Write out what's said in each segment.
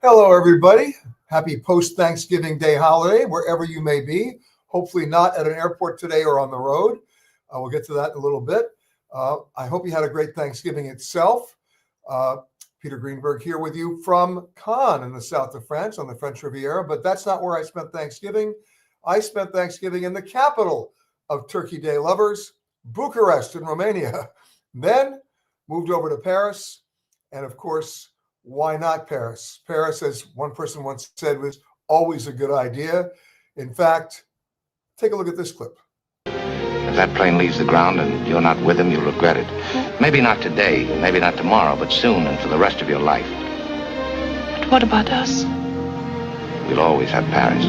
Hello, everybody. Happy post-Thanksgiving Day holiday, wherever you may be. Hopefully not at an airport today or on the road. We'll get to that in a little bit. I hope you had a great Thanksgiving itself. Peter Greenberg here with you from Cannes in the south of France on the French Riviera, but that's not where I spent Thanksgiving. I spent Thanksgiving in the capital of Turkey Day lovers, Bucharest in Romania. Then moved over to Paris, and of course, why not Paris? Paris, as one person once said, was always a good idea. In fact, take a look at this clip. If that plane leaves the ground and you're not with him, you'll regret it. Maybe not today, maybe not tomorrow, but soon and for the rest of your life. But what about us? We'll always have Paris.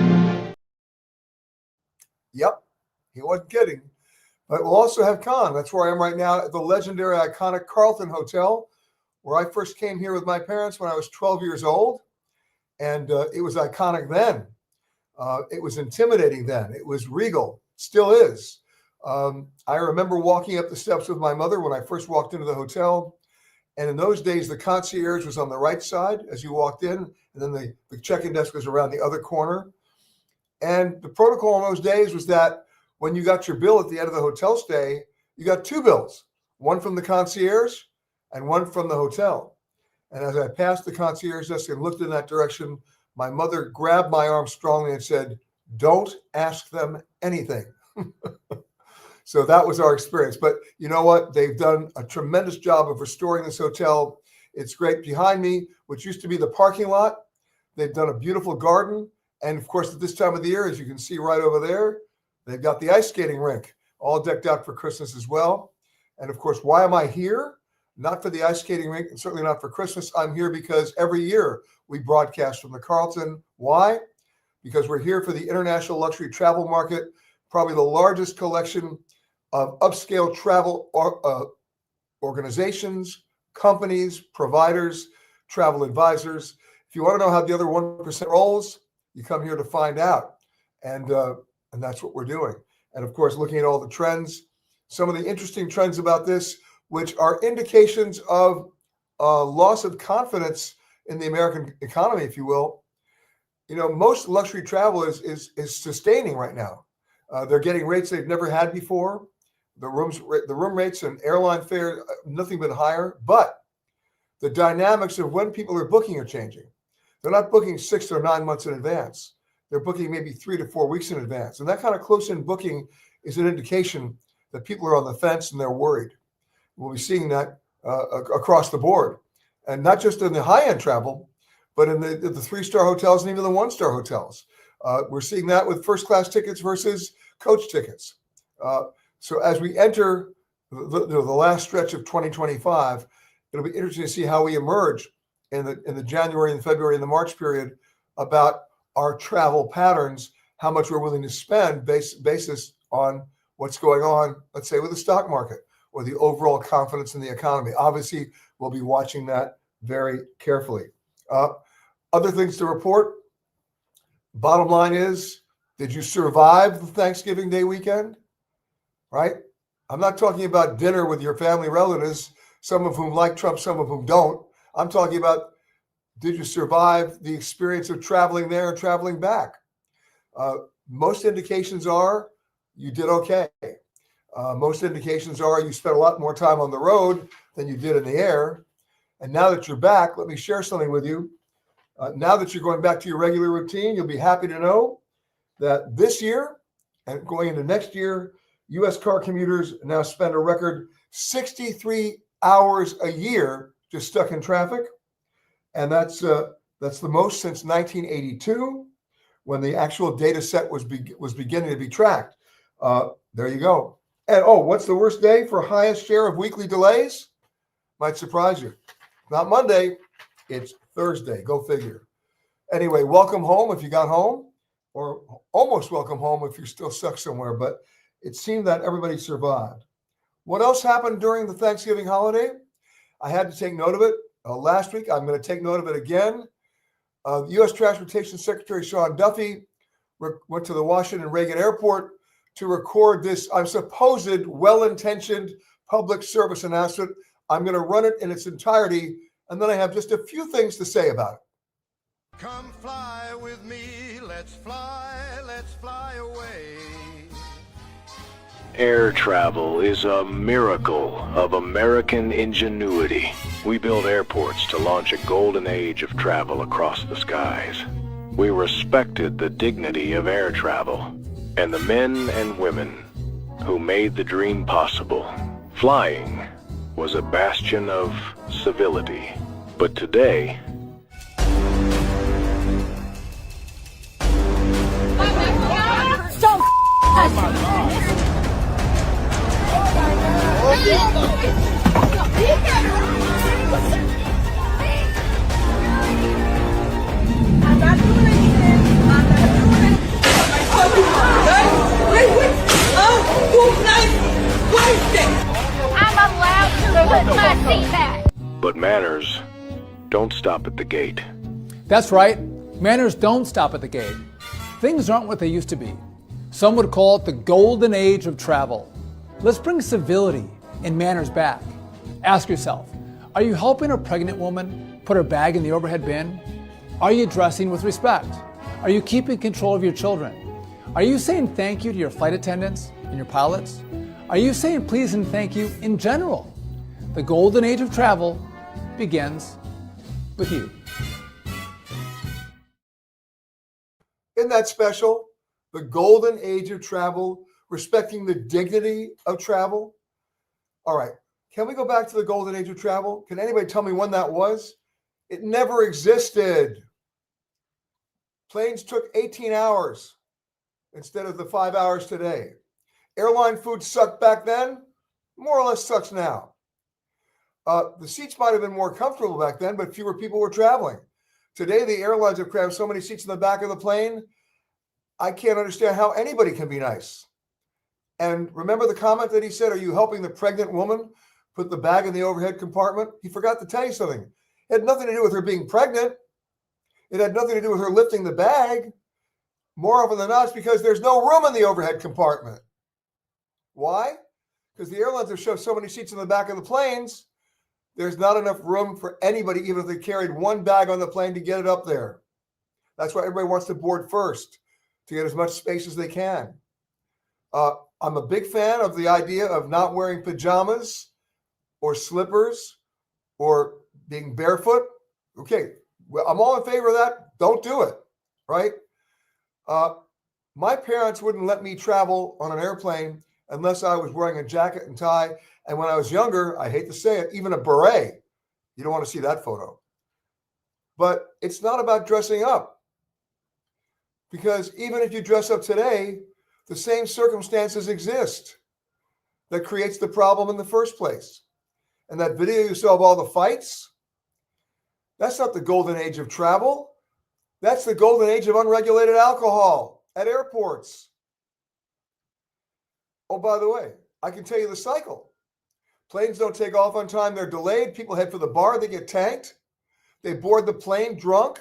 Yep, he wasn't kidding. But we'll also have Cannes. That's where I am right now at the legendary, iconic Carlton Hotel, where I first came here with my parents when I was 12 years old. And it was iconic then. It was intimidating then. It was regal, still is. I remember walking up the steps with my mother when I first walked into the hotel. And in those days, the concierge was on the right side as you walked in. And then the check-in desk was around the other corner. And the protocol in those days was that when you got your bill at the end of the hotel stay, you got two bills, one from the concierge and one from the hotel. And as I passed the concierge desk and looked in that direction, my mother grabbed my arm strongly and said, "Don't ask them anything." So that was our experience. But you know what? They've done a tremendous job of restoring this hotel. It's great. Behind me, which used to be the parking lot, they've done a beautiful garden. And of course, at this time of the year, as you can see right over there, they've got the ice skating rink all decked out for Christmas as well. And of course, why am I here? Not for the ice skating rink, and certainly not for Christmas. I'm here because every year we broadcast from the Carlton. Why? Because we're here for the international luxury travel market, probably the largest collection of upscale travel organizations, companies, providers, travel advisors. If you want to know how the other 1% rolls, you come here to find out. And that's what we're doing. And of course, looking at all the trends, some of the interesting trends about this, which are indications of loss of confidence in the American economy, if you will. You know, most luxury travel is sustaining right now. They're getting rates they've never had before. The room rates and airline fare, nothing but higher. But the dynamics of when people are booking are changing. They're not booking 6 or 9 months in advance. They're booking maybe 3 to 4 weeks in advance. And that kind of close-in booking is an indication that people are on the fence and they're worried. We'll be seeing that across the board, and not just in the high-end travel, but in the 3-star hotels and even the 1-star hotels. We're seeing that with first-class tickets versus coach tickets. So as we enter the last stretch of 2025, it'll be interesting to see how we emerge in the January and February and the March period about our travel patterns, how much we're willing to spend basis on what's going on, let's say, with the stock market or the overall confidence in the economy. Obviously, we'll be watching that very carefully. Other things to report. Bottom line is, did you survive the Thanksgiving Day weekend? Right? I'm not talking about dinner with your family relatives, some of whom like Trump, some of whom don't. I'm talking about, did you survive the experience of traveling there and traveling back? Most indications are you did okay. Most indications are you spent a lot more time on the road than you did in the air. And now that you're back, let me share something with you. Now that you're going back to your regular routine, you'll be happy to know that this year and going into next year, U.S. car commuters now spend a record 63 hours a year just stuck in traffic. And that's the most since 1982, when the actual data set was beginning to be tracked. There you go. And what's the worst day for highest share of weekly delays? Might surprise you. Not Monday, it's Thursday. Go figure. Anyway, welcome home if you got home, or almost welcome home if you're still stuck somewhere. But it seemed that everybody survived. What else happened during the Thanksgiving holiday? I had to take note of it. last week. I'm going to take note of it again. U.S. Transportation Secretary Sean Duffy went to the Washington Reagan Airport to record this supposed well-intentioned public service announcement. I'm going to run it in its entirety, and then I have just a few things to say about it. Come fly with me, let's fly away. Air travel is a miracle of American ingenuity. We build airports to launch a golden age of travel across the skies. We respected the dignity of air travel and the men and women who made the dream possible. Flying was a bastion of civility. But today, I'm allowed to put my seat back. but manners don't stop at the gate. That's right. Manners don't stop at the gate. Things aren't what they used to be. Some would call it the golden age of travel. Let's bring civility and manners back. Ask yourself, are you helping a pregnant woman put her bag in the overhead bin? Are you dressing with respect? Are you keeping control of your children? Are you saying thank you to your flight attendants and your pilots? Are you saying please and thank you in general? The golden age of travel begins with you. Isn't that special? The golden age of travel, respecting the dignity of travel. All right, can we go back to the golden age of travel? Can anybody tell me when that was? It never existed. Planes took 18 hours instead of the 5 hours today. Airline food sucked back then, more or less sucks now. The seats might have been more comfortable back then, but fewer people were traveling. Today, the airlines have crammed so many seats in the back of the plane, I can't understand how anybody can be nice. And remember the comment that he said, are you helping the pregnant woman put the bag in the overhead compartment? He forgot to tell you something. It had nothing to do with her being pregnant. It had nothing to do with her lifting the bag. More often than not, it's because there's no room in the overhead compartment. Why? Because the airlines have shoved so many seats in the back of the planes, there's not enough room for anybody, even if they carried one bag on the plane, to get it up there. That's why everybody wants to board first, to get as much space as they can. I'm a big fan of the idea of not wearing pajamas or slippers or being barefoot. Okay, well, I'm all in favor of that. Don't do it, right? My parents wouldn't let me travel on an airplane unless I was wearing a jacket and tie. And when I was younger, I hate to say it, even a beret. You don't want to see that photo. But it's not about dressing up. Because even if you dress up today, the same circumstances exist that creates the problem in the first place. And that video you saw of all the fights, that's not the golden age of travel. That's the golden age of unregulated alcohol at airports. Oh, by the way, I can tell you the cycle. Planes don't take off on time. They're delayed. People head for the bar. They get tanked. They board the plane drunk.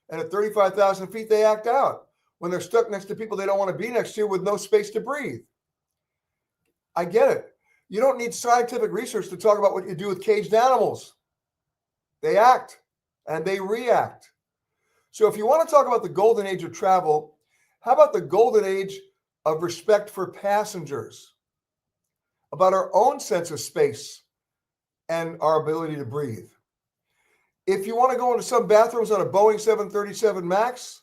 And at 35,000 feet, they act out when they're stuck next to people they don't want to be next to with no space to breathe. I get it. You don't need scientific research to talk about what you do with caged animals. They act and they react. So if you want to talk about the golden age of travel, how about the golden age of respect for passengers? About our own sense of space and our ability to breathe. If you want to go into some bathrooms on a Boeing 737 MAX,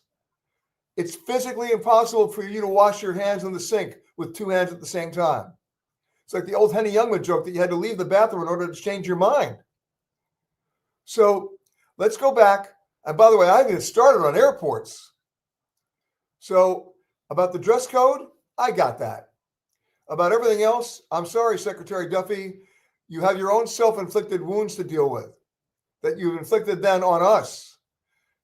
it's physically impossible for you to wash your hands in the sink with two hands at the same time. It's like the old Henny Youngman joke that you had to leave the bathroom in order to change your mind. So let's go back. And by the way, I haven't even started on airports. So about the dress code, I got that. About everything else, I'm sorry, Secretary Duffy, you have your own self-inflicted wounds to deal with that you've inflicted then on us.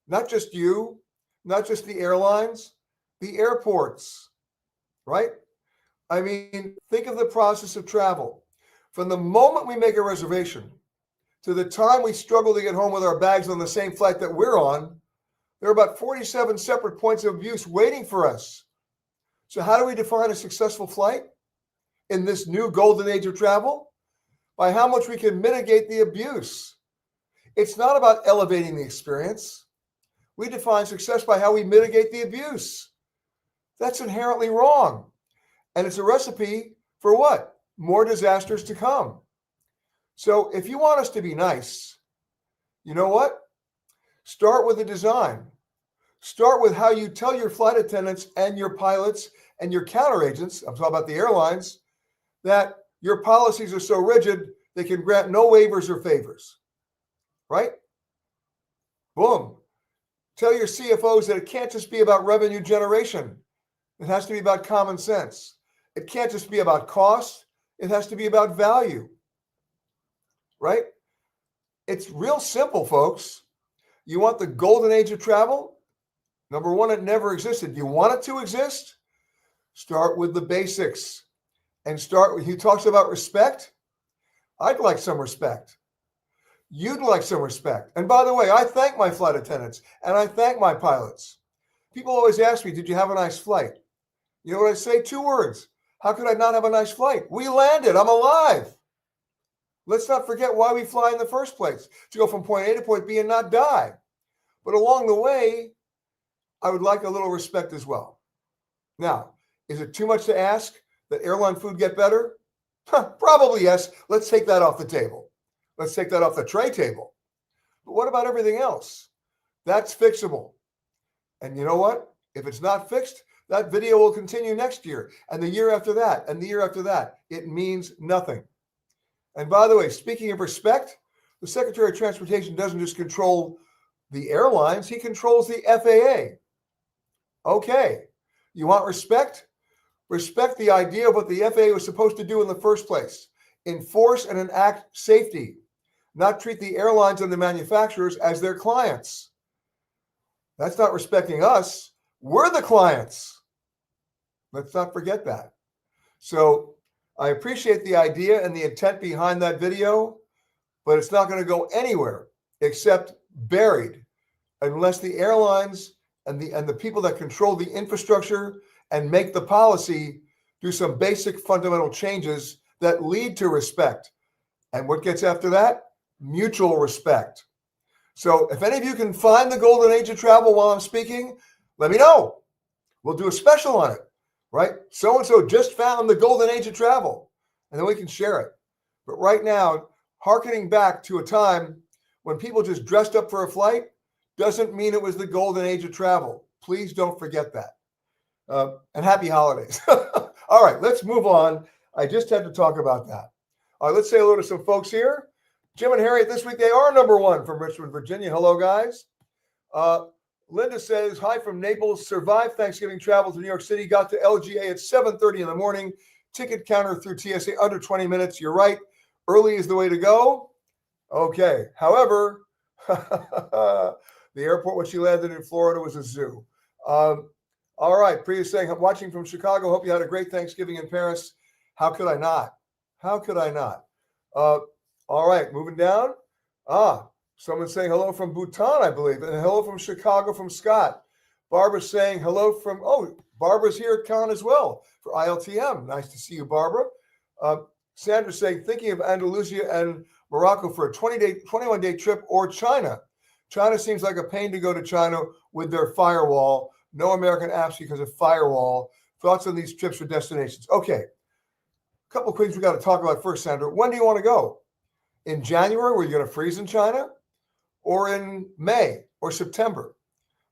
Not just you, not just the airlines, the airports, right? I mean, think of the process of travel. From the moment we make a reservation to the time we struggle to get home with our bags on the same flight that we're on, there are about 47 separate points of abuse waiting for us. So how do we define a successful flight in this new golden age of travel? By how much we can mitigate the abuse. It's not about elevating the experience. We define success by how we mitigate the abuse. That's inherently wrong. And it's a recipe for what? More disasters to come. So if you want us to be nice, you know what? Start with the design. Start with how you tell your flight attendants and your pilots and your counter agents, I'm talking about the airlines, that your policies are so rigid they can grant no waivers or favors. Right? Boom. Tell your CFOs that it can't just be about revenue generation. It has to be about common sense. It can't just be about cost. It has to be about value. Right? It's real simple, folks. You want the golden age of travel? Number one, it never existed. You want it to exist? Start with the basics. And start with, he talks about respect. I'd like some respect. You'd like some respect. And by the way, I thank my flight attendants and I thank my pilots. People always ask me, did you have a nice flight? You know what I say? 2 words. How could I not have a nice flight? We landed. I'm alive. Let's not forget why we fly in the first place, to go from point A to point B and not die. But along the way, I would like a little respect as well. Now, is it too much to ask that airline food get better? Probably yes. Let's take that off the table. Let's take that off the tray table. But what about everything else? That's fixable. And you know what? If it's not fixed, that video will continue next year and the year after that and the year after that. It means nothing. And by the way, speaking of respect, the Secretary of Transportation doesn't just control the airlines, he controls the FAA. Okay, you want respect? Respect the idea of what the FAA was supposed to do in the first place. Enforce and enact safety, not treat the airlines and the manufacturers as their clients. That's not respecting us. We're the clients. Let's not forget that. So I appreciate the idea and the intent behind that video, but it's not going to go anywhere except buried unless the airlines and the people that control the infrastructure and make the policy do some basic fundamental changes that lead to respect. And what gets after that? Mutual respect. So if any of you can find the golden age of travel while I'm speaking, let me know. We'll do a special on it, right? So-and-so just found the golden age of travel, and then we can share it. But right now, hearkening back to a time when people just dressed up for a flight doesn't mean it was the golden age of travel. Please don't forget that. And happy holidays. All right, let's move on. I just had to talk about that. All right, let's say hello to some folks here. Jim and Harriet this week, they are number 1 from Richmond, Virginia. Hello, guys. Linda says, hi from Naples. Survived Thanksgiving travel to New York City. Got to LGA at 7:30 in the morning. Ticket counter through TSA under 20 minutes. You're right. Early is the way to go. Okay. However, the airport when she landed in Florida was a zoo. All right. Priya saying, I'm watching from Chicago. Hope you had a great Thanksgiving in Paris. How could I not? How could I not? All right. Moving down. Someone saying hello from Bhutan, I believe, and hello from Chicago from Scott. Barbara's saying hello from, Barbara's here at Con as well for ILTM. Nice to see you, Barbara. Sandra's saying, thinking of Andalusia and Morocco for a 21-day trip or China. China seems like a pain to go to China with their firewall. No American apps because of firewall. Thoughts on these trips or destinations? Okay. A couple of things we got to talk about first, Sandra. When do you want to go? In January, were you going to freeze in China? Or in May or September?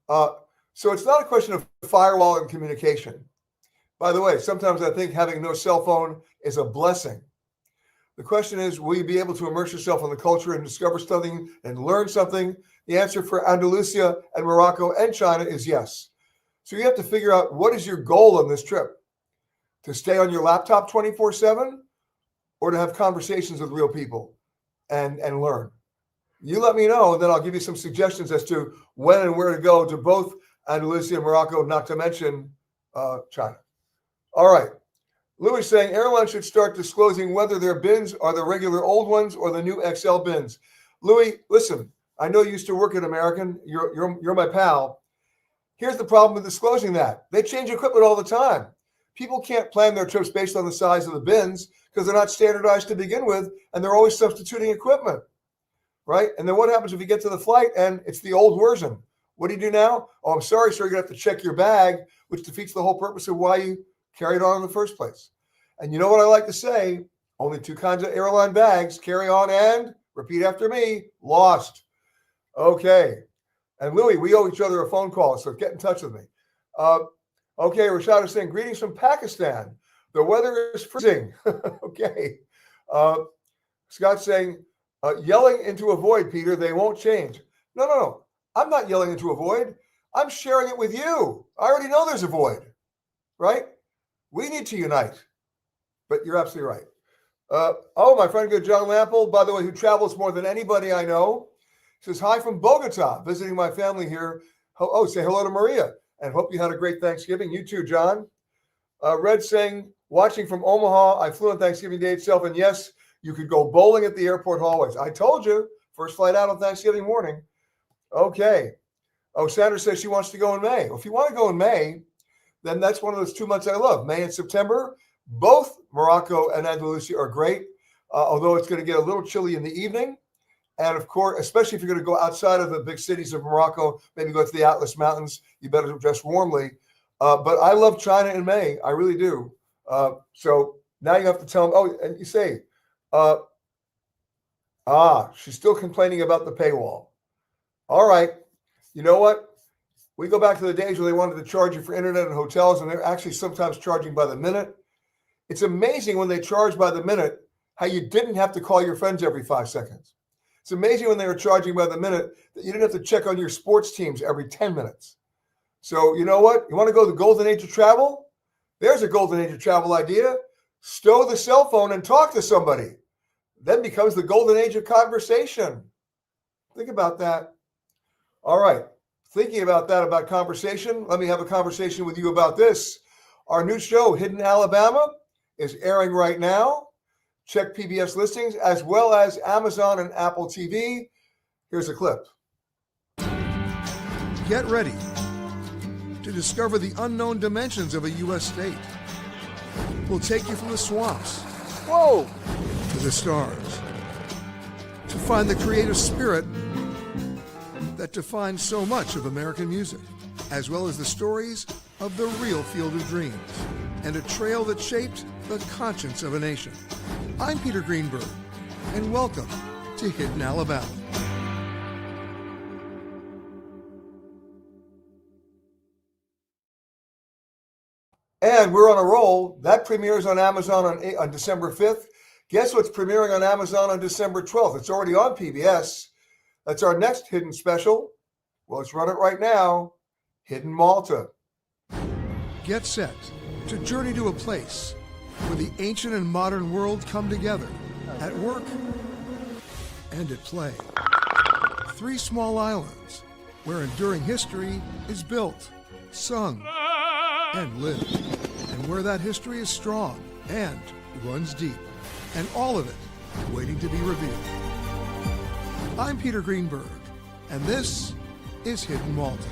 So it's not a question of firewall and communication. By the way, sometimes I think having no cell phone is a blessing. The question is, will you be able to immerse yourself in the culture and discover something and learn something? The answer for Andalusia and Morocco and China is yes. So you have to figure out, what is your goal on this trip? To stay on your laptop 24/7 or to have conversations with real people and learn? You let me know, and then I'll give you some suggestions as to when and where to go to both Andalusia and Morocco, not to mention China. All right. Louis saying airlines should start disclosing whether their bins are the regular old ones or the new XL bins. Louis, listen, I know you used to work at American. You're my pal. Here's the problem with disclosing that. They change equipment all the time. People can't plan their trips based on the size of the bins because they're not standardized to begin with, and they're always substituting equipment, right? And then what happens if you get to the flight and it's the old version? What do you do now? Oh, I'm sorry, sir, you're going to have to check your bag, which defeats the whole purpose of why you carried on in the first place. And you know what I like to say? Only two kinds of airline bags, carry on and, repeat after me, lost. Okay. And Louis, we owe each other a phone call, so get in touch with me. Okay, Rashad is saying, greetings from Pakistan. The weather is freezing. Okay. Scott's saying, yelling into a void, Peter, they won't change. No. I'm not yelling into a void. I'm sharing it with you. I already know there's a void, right? We need to unite. But you're absolutely right. My friend good John Lample, by the way, who travels more than anybody I know, says, hi from Bogota, visiting my family here. Say hello to Maria, and hope you had a great Thanksgiving. You too, John. Red saying, watching from Omaha, I flew on Thanksgiving Day itself, and yes, you could go bowling at the airport hallways. I told you, first flight out on Thanksgiving morning. Okay. Sandra says she wants to go in May. Well, if you want to go in May, then that's one of those 2 months I love, May and September. Both Morocco and Andalusia are great, although it's going to get a little chilly in the evening. And of course, especially if you're going to go outside of the big cities of Morocco, maybe go to the Atlas Mountains, you better dress warmly. But I love China in May. I really do. So now you have to tell them, and you say, she's still complaining about the paywall. All right. You know what? We go back to the days where they wanted to charge you for internet and hotels, and they're actually sometimes charging by the minute. It's amazing when they charge by the minute how you didn't have to call your friends every 5 seconds. It's amazing when they were charging by the minute that you didn't have to check on your sports teams every 10 minutes. So you know what? You want to go to the golden age of travel? There's a golden age of travel idea. Stow the cell phone and talk to somebody. Then becomes the golden age of conversation. Think about that. All right. Thinking about that, about conversation, let me have a conversation with you about this. Our new show, Hidden Alabama, is airing right now. Check PBS listings as well as Amazon and Apple TV. Here's a clip. Get ready to discover the unknown dimensions of a U.S. state. We'll take you from the swamps, to the stars, to find the creative spirit that defines so much of American music, as well as the stories of the real field of dreams and a trail that shaped the conscience of a nation. I'm Peter Greenberg, and welcome to Hidden Alabama. And we're on a roll. That premieres on Amazon on December 5th. Guess what's premiering on Amazon on December 12th? It's already on PBS. That's our next hidden special. Well, let's run it right now. Hidden Malta. Get set to journey to a place where the ancient and modern world come together at work and at play. 3 small islands where enduring history is built, sung, and lived, and where that history is strong and runs deep, and all of it waiting to be revealed. I'm Peter Greenberg, and this is Hidden Malta.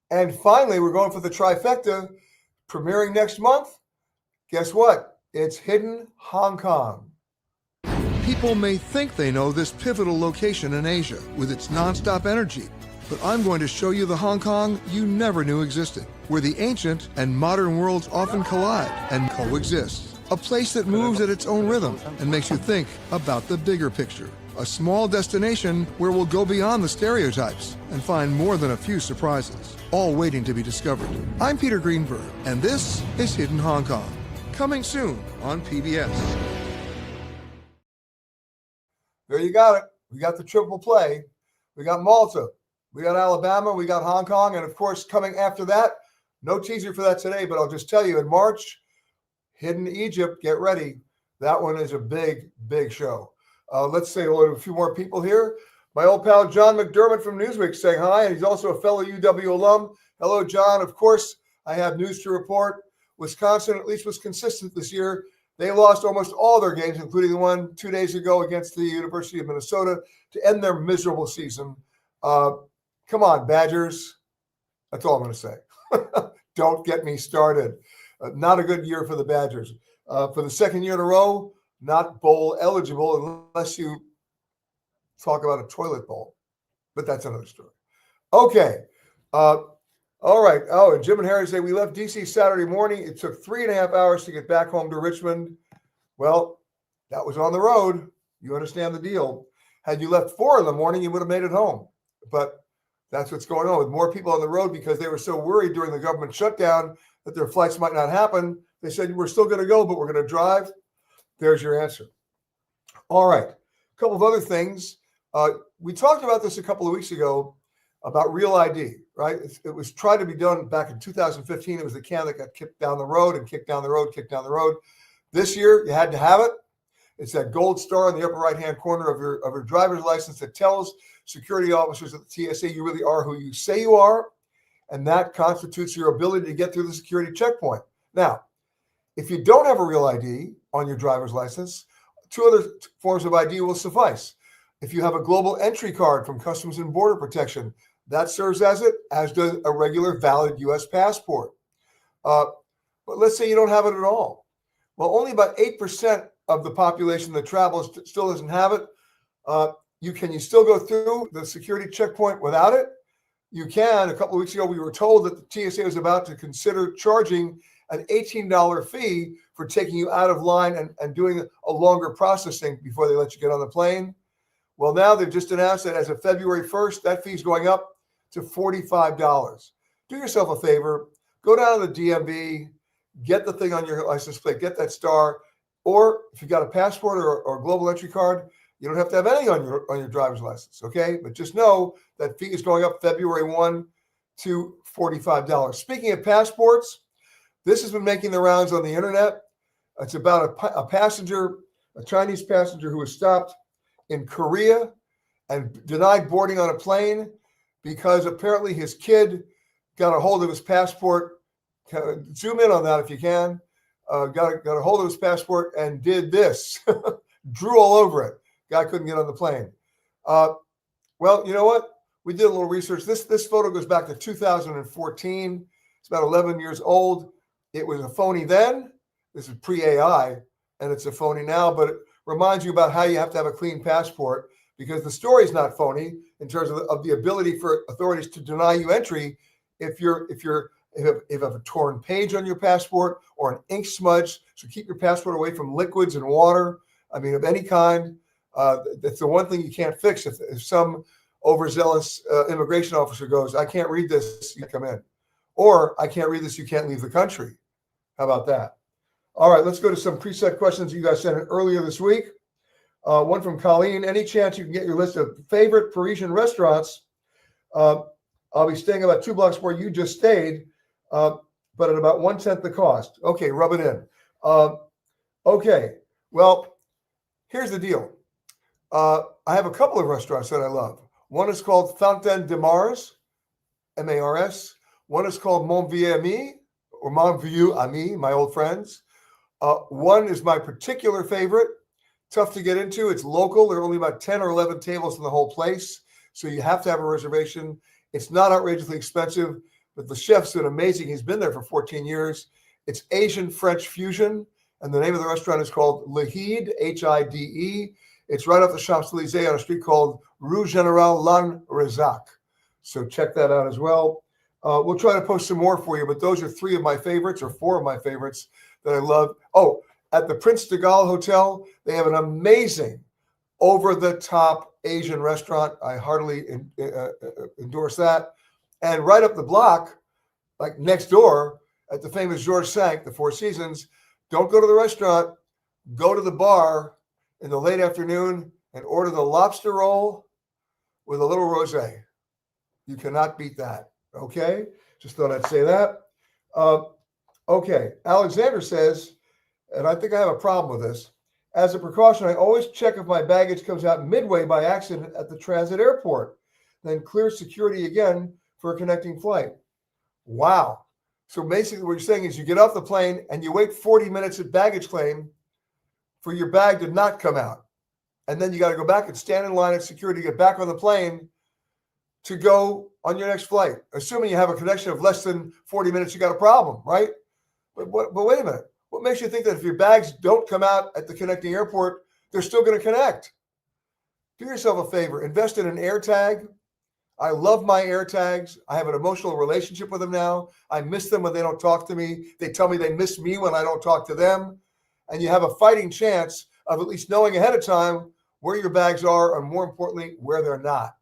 And finally, we're going for the trifecta, premiering next month. Guess what? It's Hidden Hong Kong. People may think they know this pivotal location in Asia with its nonstop energy, but I'm going to show you the Hong Kong you never knew existed, where the ancient and modern worlds often collide and coexist. A place that moves at its own rhythm and makes you think about the bigger picture. A small destination where we'll go beyond the stereotypes and find more than a few surprises, all waiting to be discovered. I'm Peter Greenberg, and this is Hidden Hong Kong, coming soon on PBS. There you got it. We got the triple play. We got Malta. We got Alabama. We got Hong Kong. And of course, coming after that, no teaser for that today, but I'll just tell you in March, Hidden Egypt, get ready. That one is a big, big show. Let's say hello to a few more people here. My old pal John McDermott from Newsweek saying hi, and he's also a fellow UW alum. Hello, John. Of course, I have news to report. Wisconsin at least was consistent this year. They lost almost all their games, including the one 2 days ago against the University of Minnesota to end their miserable season. Come on, Badgers. That's all I'm going to say. Don't get me started. Not a good year for the Badgers. For the second year in a row, not bowl eligible unless you talk about a toilet bowl. But that's another story. Okay. All right. Oh, and Jim and Harry say, we left D.C. Saturday morning. It took 3.5 hours to get back home to Richmond. Well, that was on the road. You understand the deal. Had you left 4 in the morning, you would have made it home. But that's what's going on with more people on the road because they were so worried during the government shutdown that their flights might not happen. They said, we're still going to go, but we're going to drive. There's your answer. All right. A couple of other things. We talked about this a couple of weeks ago about Real ID, right? It was tried to be done back in 2015. It was the can that got kicked down the road and kicked down the road, kicked down the road. This year, you had to have it. It's that gold star in the upper right-hand corner of your driver's license that tells security officers at the TSA you really are who you say you are, and that constitutes your ability to get through the security checkpoint. Now, if you don't have a Real ID on your driver's license, 2 other forms of ID will suffice. If you have a global entry card from Customs and Border Protection, that serves as it, as does a regular valid U.S. passport. But let's say you don't have it at all. Well, only about 8% of the population that travels still doesn't have it. Can you still go through the security checkpoint without it? You can. A couple of weeks ago, we were told that the TSA was about to consider charging an $18 fee for taking you out of line and doing a longer processing before they let you get on the plane. Well, now they've just announced that as of February 1st, that fee is going up to $45. Do yourself a favor. Go down to the DMV, get the thing on your license plate, get that star. Or if you've got a passport or global entry card, you don't have to have any on your driver's license, okay? But just know that fee is going up February 1 to $45. Speaking of passports, this has been making the rounds on the internet. It's about a Chinese passenger who was stopped in Korea and denied boarding on a plane because apparently his kid got a hold of his passport. Zoom in on that if you can. Got a hold of his passport and did this. Drew all over it. Guy couldn't get on the plane. Well, you know what? We did a little research. This photo goes back to 2014. It's about 11 years old. It was a phony then. This is pre-AI, and it's a phony now, but it reminds you about how you have to have a clean passport because the story is not phony in terms of the ability for authorities to deny you entry if you have a torn page on your passport or an ink smudge. So keep your passport away from liquids and water. I mean, of any kind. That's the one thing you can't fix. If some overzealous immigration officer goes, I can't read this, you come in. Or I can't read this, you can't leave the country. How about that? All right, let's go to some preset questions you guys sent in earlier this week. One from Colleen. Any chance you can get your list of favorite Parisian restaurants? I'll be staying about 2 blocks where you just stayed, but at about 1/10 the cost. Okay, rub it in. Okay, well, here's the deal. I have a couple of restaurants that I love. One is called Fontaine de Mars, M-A-R-S. One is called Mon Vieux Ami, or Mon Vieux Ami, my old friends. One is my particular favorite. Tough to get into. It's local. There are only about 10 or 11 tables in the whole place, so you have to have a reservation. It's not outrageously expensive, but the chef's been amazing. He's been there for 14 years. It's Asian-French fusion, and the name of the restaurant is called Le Hide, H-I-D-E. It's right off the Champs-Élysées on a street called Rue General Lanrezac. So check that out as well. We'll try to post some more for you, but those are 3 of my favorites, or 4 of my favorites that I love. Oh, at the Prince de Galles Hotel, they have an amazing over-the-top Asian restaurant. I heartily endorse that. And right up the block, like next door, at the famous Georges V, the Four Seasons, don't go to the restaurant, go to the bar in the late afternoon and order the lobster roll with a little rosé. You cannot beat that. Okay? Just thought I'd say that. Okay. Alexander says, and I think I have a problem with this. As a precaution, I always check if my baggage comes out midway by accident at the transit airport, then clear security again for a connecting flight. Wow. So basically what you're saying is you get off the plane and you wait 40 minutes at baggage claim for your bag to not come out. And then you got to go back and stand in line at security to get back on the plane to go on your next flight. Assuming you have a connection of less than 40 minutes, you got a problem, right? But wait a minute. What makes you think that if your bags don't come out at the connecting airport, they're still going to connect? Do yourself a favor. Invest in an AirTag. I love my AirTags. I have an emotional relationship with them now. I miss them when they don't talk to me. They tell me they miss me when I don't talk to them. And you have a fighting chance of at least knowing ahead of time where your bags are and, more importantly, where they're not.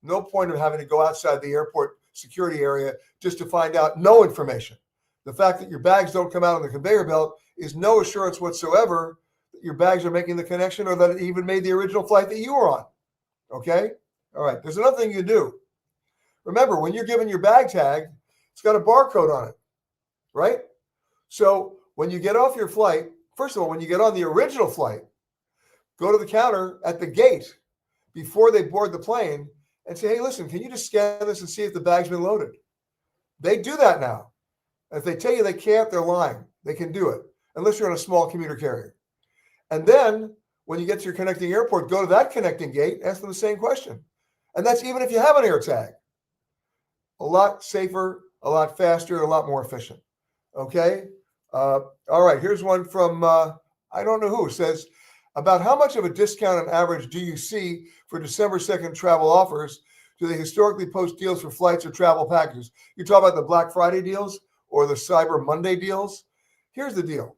No point of having to go outside the airport security area just to find out no information. The fact that your bags don't come out on the conveyor belt is no assurance whatsoever that your bags are making the connection or that it even made the original flight that you were on. Okay? All right. There's another thing you do. Remember, when you're given your bag tag, it's got a barcode on it, right? So when you get off your flight, first of all, when you get on the original flight, go to the counter at the gate before they board the plane and say, hey, listen, can you just scan this and see if the bag's been loaded? They do that now. If they tell you they can't, they're lying. They can do it, unless you're on a small commuter carrier. And then when you get to your connecting airport, go to that connecting gate, ask them the same question. And that's even if you have an AirTag. A lot safer, a lot faster, a lot more efficient. Okay? All right, here's one from, I don't know who, says, about how much of a discount on average do you see for December 2nd travel offers? Do they historically post deals for flights or travel packages? You talk about the Black Friday deals or the Cyber Monday deals? Here's the deal.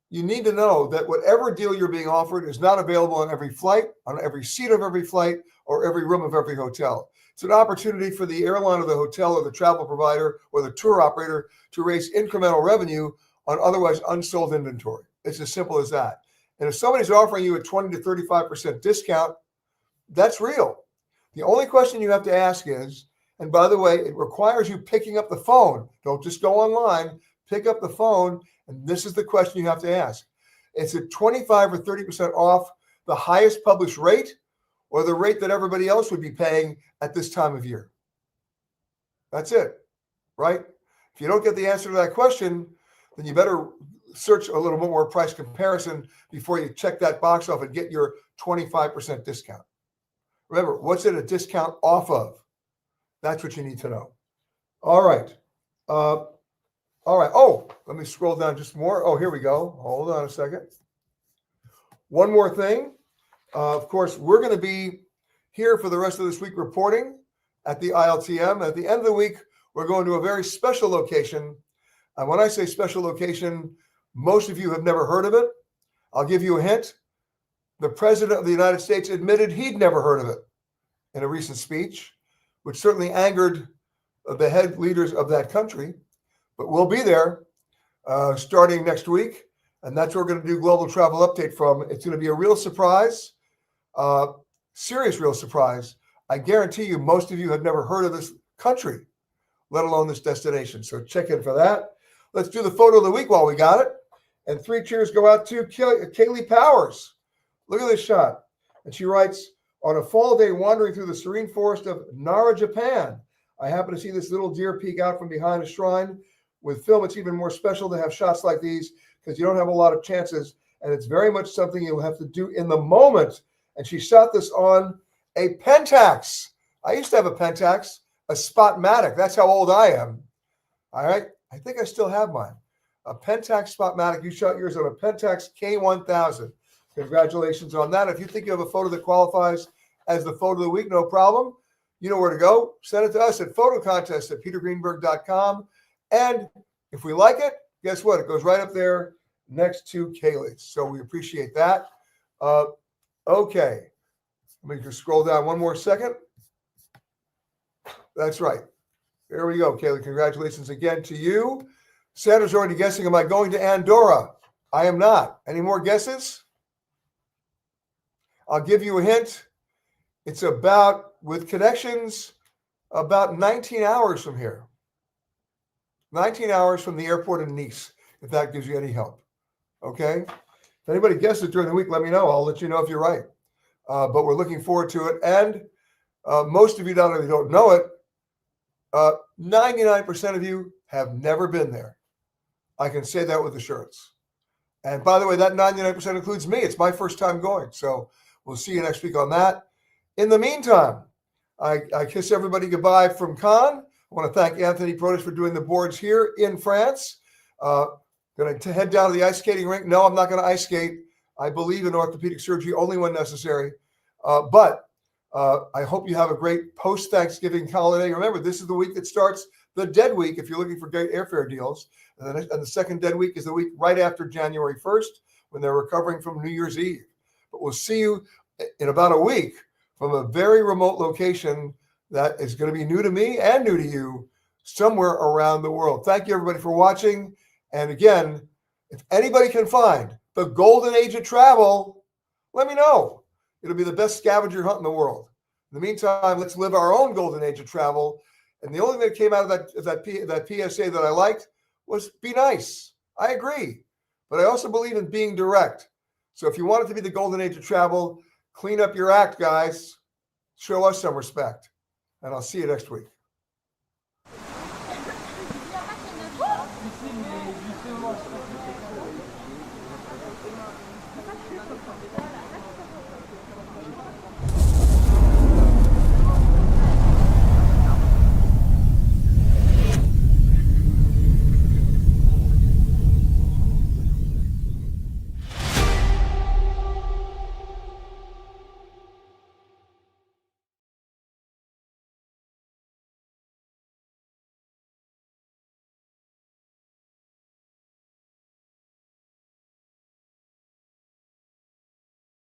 You need to know that whatever deal you're being offered is not available on every flight, on every seat of every flight, or every room of every hotel. It's an opportunity for the airline or the hotel or the travel provider or the tour operator to raise incremental revenue on otherwise unsold inventory. It's as simple as that. And if somebody's offering you a 20 to 35% discount, that's real. The only question you have to ask is, and by the way, it requires you picking up the phone. Don't just go online, pick up the phone. And this is the question you have to ask. Is it 25 or 30% off the highest published rate or the rate that everybody else would be paying at this time of year? That's it, right? If you don't get the answer to that question, then you better search a little bit more price comparison before you check that box off and get your 25% discount. Remember, what's it a discount off of? That's what you need to know. All right. All right. Oh, let me scroll down just more. Oh, here we go. Hold on a second. One more thing. Of course, we're going to be here for the rest of this week reporting at the ILTM. At the end of the week, we're going to a very special location. And when I say special location, most of you have never heard of it. I'll give you a hint. The President of the United States admitted he'd never heard of it in a recent speech, which certainly angered the head leaders of that country. But we'll be there starting next week. And that's where we're going to do Global Travel Update from. It's going to be a real surprise, serious real surprise. I guarantee you most of you have never heard of this country, let alone this destination. So check in for that. Let's do the photo of the week while we got it. And 3 cheers go out to Kaylee Powers. Look at this shot. And she writes, on a fall day wandering through the serene forest of Nara, Japan, I happen to see this little deer peek out from behind a shrine. With film, it's even more special to have shots like these because you don't have a lot of chances. And it's very much something you'll have to do in the moment. And she shot this on a Pentax. I used to have a Pentax, a Spotmatic. That's how old I am. All right. I think I still have mine. A Pentax Spotmatic. You shot yours on a Pentax K1000. Congratulations on that. If you think you have a photo that qualifies as the photo of the week, no problem. You know where to go. Send it to us at photocontest@petergreenberg.com. And if we like it, guess what? It goes right up there next to Kaylee's. So we appreciate that. Okay. Let me just scroll down one more second. That's right. There we go, Kaylee. Congratulations again to you. Sandra's already guessing, am I going to Andorra? I am not. Any more guesses? I'll give you a hint. It's about, with connections, about 19 hours from here. 19 hours from the airport in Nice, if that gives you any help. Okay? If anybody guesses during the week, let me know. I'll let you know if you're right. But we're looking forward to it. And most of you down there who don't know it, 99% of you have never been there. I can say that with assurance. And by the way, that 99% includes me. It's my first time going. So we'll see you next week on that. In the meantime, I kiss everybody goodbye from Cannes. I want to thank Anthony Protis for doing the boards here in France. Going to head down to the ice skating rink. No, I'm not going to ice skate. I believe in orthopedic surgery only when necessary. But I hope you have a great post-Thanksgiving holiday. Remember, this is the week that starts the dead week if you're looking for great airfare deals. And the second dead week is the week right after January 1st when they're recovering from New Year's Eve. But we'll see you in about a week from a very remote location that is going to be new to me and new to you somewhere around the world. Thank you, everybody, for watching. And again, if anybody can find the golden age of travel, let me know. It'll be the best scavenger hunt in the world. In the meantime, let's live our own golden age of travel. And the only thing that came out of that PSA that I liked was be nice. I agree. But I also believe in being direct. So if you want it to be the golden age of travel, clean up your act, guys. Show us some respect. And I'll see you next week.